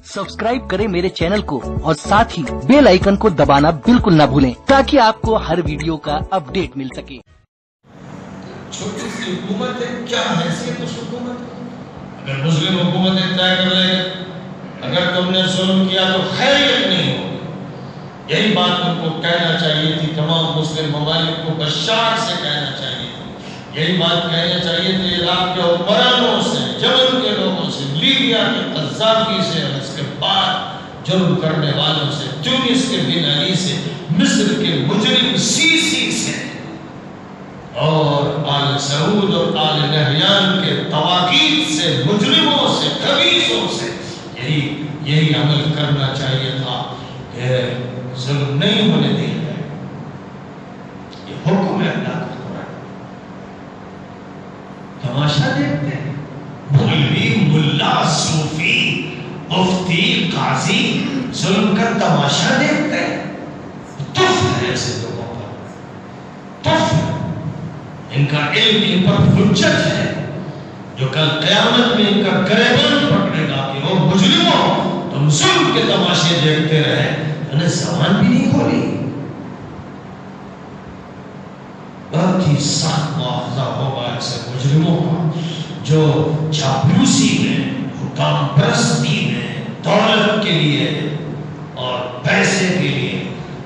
Subscribe करें मेरे channel को और साथ ही बेल आइकन को दबाना बिल्कुल ना भूलें ताकि आपको हर वीडियो का अपडेट मिल सके। छोटी सी हुकूमत है, क्या हैसियत उस हुकूमत है? अगर मुस्लिम हुकूमत तय कर ले अगर तुमने जुल्म किया तो खैरियत नहीं होगी। यही बात उनको कहना चाहिए थी, तमाम मुस्लिम ममालिक को बशार से कहना चाहिए थी, यही बात कहना चाहिए थी इराक के हुक्मरानों से, यमन के लोगों से, लीबिया के कज़्ज़ाफ़ी से, और इसके बाद जुल्म करने वालों से, ट्यूनिस के बिन अली से, मिस्र के मुजरिम सीसी से, और आल सऊद और आल नहयान के तवागीत से, मुजरिमों से, खबीसों से यही अमल करना चाहिए था कि जुल्म नहीं होने दिया जाए। ये हुक्म है अल्लाह का कुरान। तमाशा देखते हैं, मौलवी, मुल्ला, सूफी, मुफ्ती, काजी जुल्म का तमाशा देखते हैं। तुफ है ऐसे लोगों पर, तुफ है। इनका इल्म इन पर हुज्जत है जो कल क़यामत में इनका गिरबान पकड़ेगा कि वो मुजरिमों तुम जुल्म के तमाशे देखते रहे, उन्हें ज़बान भी नहीं खोली। बहुत ही सख्त मुआवजा होगा ऐसे मुजरिमों का जो चापलूसी में, हुक्म परस्ती में, दौलत के लिए और पैसे के लिए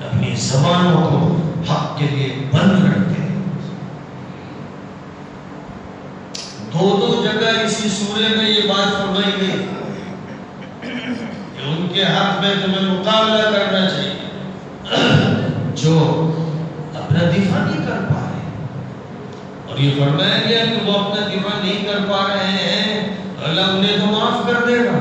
अपनी ज़बानों को हक के लिए बंद रखते हैं। दो जगह इसी सूरे में ये बात फरमाई गई कि उनके हक में तुम्हें मुकाबला करना चाहिए जो अपना दिफा नहीं कर पा रहे, और ये फरमाया गया कि वो अपना दिफा नहीं कर पा रहे हैं, अल्लाह उन्हें तो माफ कर देगा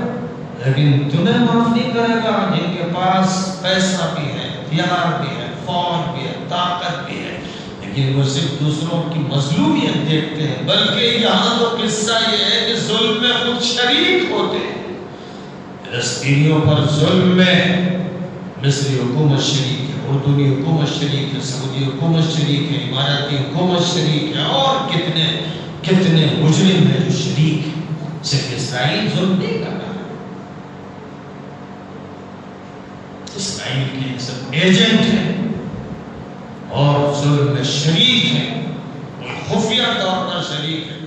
लेकिन तुम्हें माफ नहीं करेगा जिनके पास पैसा भी है, हथियार भी है, फौज भी है, ताकत भी है, लेकिन वो सिर्फ दूसरों की मजलूमियत देखते हैं। बल्कि यहाँ तो किस्सा ये है कि जुल्म में खुद शरीक होते हैं। फिलिस्तीनियों पर जुल्म में मिस्री हुकूमत शरीक है, उर्दूनी हुकूमत शरीक है, सऊदी हुकूमत शरीक है, इमाराती हुकूमत शरीक है, और कितने कितने मुजरिम है जो शरीक है। सिर्फ इसराइल जुल्म नहीं कर रहा, इसराइल के सब एजेंट है और जुल्म में शरीक है, खुफिया तौर पर शरीक है।